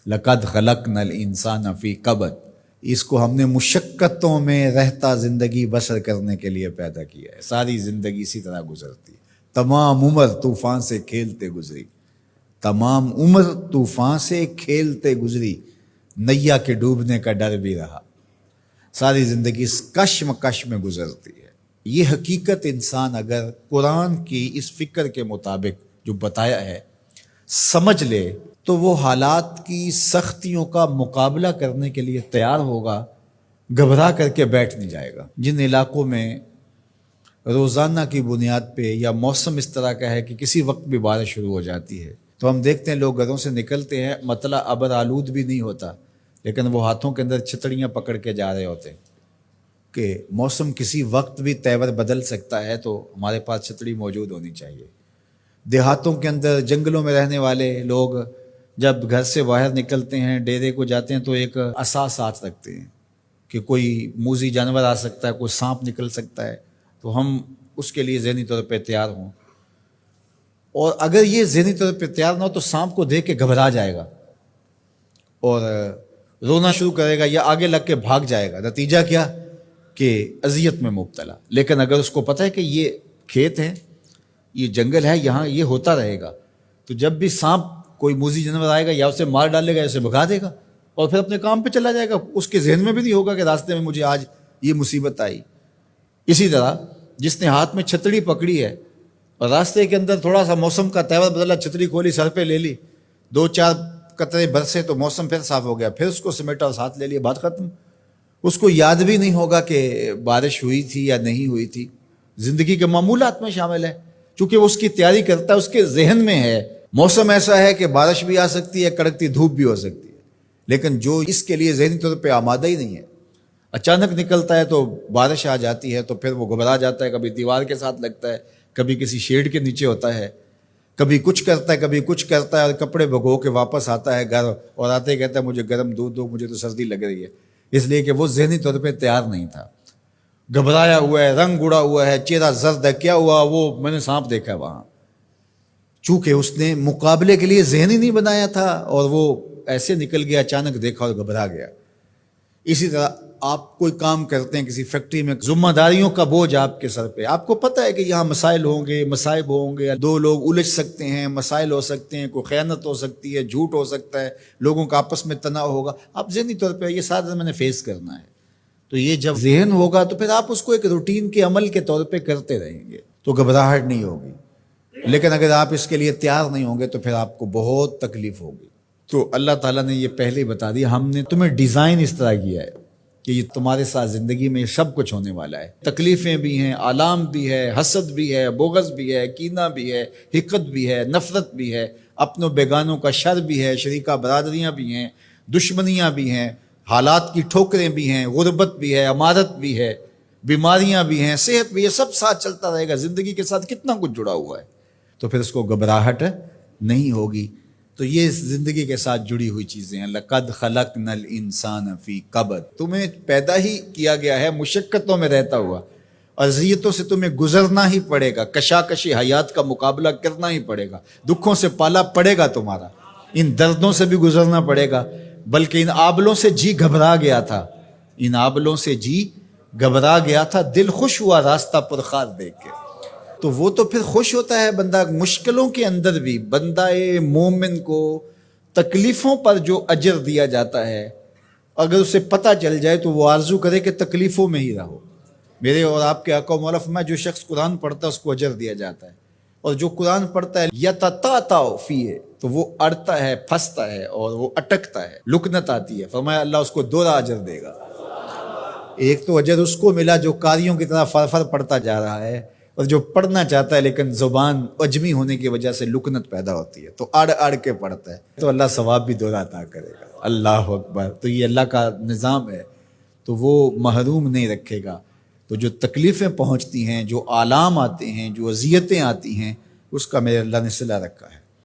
لقد خلقنا الانسان فی کبد، اس کو ہم نے مشقتوں میں رہتا زندگی بسر کرنے کے لیے پیدا کیا ہے۔ ساری زندگی اسی طرح گزرتی ہے، تمام عمر طوفان سے کھیلتے گزری، تمام عمر طوفان سے کھیلتے گزری، نیا کے ڈوبنے کا ڈر بھی رہا، ساری زندگی اس کشمکش میں گزرتی ہے۔ یہ حقیقت انسان اگر قرآن کی اس فکر کے مطابق جو بتایا ہے سمجھ لے تو وہ حالات کی سختیوں کا مقابلہ کرنے کے لیے تیار ہوگا، گھبرا کر کے بیٹھ نہیں جائے گا۔ جن علاقوں میں روزانہ کی بنیاد پہ یا موسم اس طرح کا ہے کہ کسی وقت بھی بارش شروع ہو جاتی ہے، تو ہم دیکھتے ہیں لوگ گھروں سے نکلتے ہیں، مطلع ابر آلود بھی نہیں ہوتا، لیکن وہ ہاتھوں کے اندر چھتریاں پکڑ کے جا رہے ہوتے ہیں کہ موسم کسی وقت بھی تیور بدل سکتا ہے، تو ہمارے پاس چھتری موجود ہونی چاہیے۔ دیہاتوں کے اندر جنگلوں میں رہنے والے لوگ جب گھر سے باہر نکلتے ہیں، ڈیرے کو جاتے ہیں، تو ایک عصا ساتھ رکھتے ہیں کہ کوئی موذی جانور آ سکتا ہے، کوئی سانپ نکل سکتا ہے، تو ہم اس کے لیے ذہنی طور پہ تیار ہوں۔ اور اگر یہ ذہنی طور پہ تیار نہ ہو تو سانپ کو دیکھ کے گھبرا جائے گا اور رونا شروع کرے گا یا آگے لگ کے بھاگ جائے گا، نتیجہ کیا کہ اذیت میں مبتلا۔ لیکن اگر اس کو پتہ ہے کہ یہ کھیت ہے، یہ جنگل ہے، یہاں یہ ہوتا رہے گا، تو جب بھی سانپ کوئی موذی جانور آئے گا یا اسے مار ڈالے گا یا اسے بھگا دے گا اور پھر اپنے کام پہ چلا جائے گا، اس کے ذہن میں بھی نہیں ہوگا کہ راستے میں مجھے آج یہ مصیبت آئی۔ اسی طرح جس نے ہاتھ میں چھتری پکڑی ہے اور راستے کے اندر تھوڑا سا موسم کا تیور بدلا، چھتری کھولی، سر پہ لے لی، 2-4 قطرے برسے تو موسم پھر صاف ہو گیا، پھر اس کو سمیٹا اور ساتھ لے لیا، بات ختم۔ اس کو یاد بھی نہیں ہوگا کہ بارش ہوئی تھی یا نہیں ہوئی تھی، زندگی کے معمولات میں شامل ہے، چونکہ وہ اس کی تیاری کرتا ہے، اس کے ذہن میں ہے موسم ایسا ہے کہ بارش بھی آ سکتی ہے، کڑکتی دھوپ بھی ہو سکتی ہے، لیکن جو اس کے لیے ذہنی طور پہ آمادہ ہی نہیں ہے، اچانک نکلتا ہے تو بارش آ جاتی ہے تو پھر وہ گھبرا جاتا ہے، کبھی دیوار کے ساتھ لگتا ہے، کبھی کسی شیڈ کے نیچے ہوتا ہے، کبھی کچھ کرتا ہے، کبھی کچھ کرتا ہے، اور کپڑے بھگو کے واپس آتا ہے گھر، اور آتے ہی کہتا ہے مجھے گرم دودھ دو، مجھے تو سردی لگ رہی ہے، اس لیے کہ وہ ذہنی طور پہ تیار نہیں تھا، گھبرایا ہوا ہے، رنگ اڑا ہوا ہے، چہرہ زرد ہے، کیا ہوا؟ وہ میں نے سانپ دیکھا ہے وہاں، چونکہ اس نے مقابلے کے لیے ذہن ہی نہیں بنایا تھا اور وہ ایسے نکل گیا، اچانک دیکھا اور گھبرا گیا۔ اسی طرح آپ کوئی کام کرتے ہیں کسی فیکٹری میں، ذمہ داریوں کا بوجھ آپ کے سر پہ، آپ کو پتہ ہے کہ یہاں مسائل ہوں گے، مصائب ہوں گے، 2 لوگ الجھ سکتے ہیں، مسائل ہو سکتے ہیں، کوئی خیانت ہو سکتی ہے، جھوٹ ہو سکتا ہے، لوگوں کا آپس میں تناؤ ہوگا، آپ ذہنی طور پہ یہ سارا میں نے فیس کرنا ہے، تو یہ جب ذہن ہوگا تو پھر آپ اس کو ایک روٹین کے عمل کے طور پہ کرتے رہیں گے تو گھبراہٹ نہیں ہوگی۔ لیکن اگر آپ اس کے لیے تیار نہیں ہوں گے تو پھر آپ کو بہت تکلیف ہوگی۔ تو اللہ تعالیٰ نے یہ پہلے ہی بتا دیا، ہم نے تمہیں ڈیزائن اس طرح کیا ہے کہ یہ تمہارے ساتھ زندگی میں سب کچھ ہونے والا ہے، تکلیفیں بھی ہیں، آلام بھی ہے، حسد بھی ہے، بغض بھی ہے، کینہ بھی ہے، حقد بھی ہے، نفرت بھی ہے، اپنوں بیگانوں کا شر بھی ہے، شریکہ برادریاں بھی ہیں، دشمنیاں بھی ہیں، حالات کی ٹھوکریں بھی ہیں، غربت بھی ہے، امارت بھی ہے، بیماریاں بھی ہیں، صحت بھی ہے، سب ساتھ چلتا رہے گا، زندگی کے ساتھ کتنا کچھ جڑا ہوا ہے، تو پھر اس کو گھبراہٹ نہیں ہوگی۔ تو یہ زندگی کے ساتھ جڑی ہوئی چیزیں ہیں۔ لقد خلقنا الانسان فی کبد، تمہیں پیدا ہی کیا گیا ہے مشقتوں میں رہتا ہوا، اذیتوں سے تمہیں گزرنا ہی پڑے گا، کشاکشی حیات کا مقابلہ کرنا ہی پڑے گا، دکھوں سے پالا پڑے گا تمہارا، ان دردوں سے بھی گزرنا پڑے گا، بلکہ ان آبلوں سے جی گھبرا گیا تھا، ان آبلوں سے جی گھبرا گیا تھا، دل خوش ہوا راستہ پرخار دیکھ کے۔ تو وہ تو پھر خوش ہوتا ہے بندہ مشکلوں کے اندر بھی، بندہ مومن کو تکلیفوں پر جو اجر دیا جاتا ہے اگر اسے پتہ چل جائے تو وہ آرزو کرے کہ تکلیفوں میں ہی رہو۔ میرے اور آپ کے آقا و مولا فرمایا جو شخص قرآن پڑھتا ہے اس کو اجر دیا جاتا ہے، اور جو قرآن پڑھتا ہے یتتعتع فیہ، تو وہ اڑتا ہے، پھنستا ہے اور وہ اٹکتا ہے، لکنت آتی ہے، فرمایا اللہ اس کو 2 اجر دے گا۔ ایک تو اجر اس کو ملا جو قاریوں کی طرح فر پڑھتا جا رہا ہے، اور جو پڑھنا چاہتا ہے لیکن زبان عجمی ہونے کی وجہ سے لکنت پیدا ہوتی ہے تو اڑ کے پڑھتا ہے، تو اللہ ثواب بھی 2 عطا کرے گا۔ اللہ اکبر! تو یہ اللہ کا نظام ہے، تو وہ محروم نہیں رکھے گا۔ تو جو تکلیفیں پہنچتی ہیں، جو آلام آتے ہیں، جو اذیتیں آتی ہیں، اس کا میرے اللہ نے صلہ رکھا ہے۔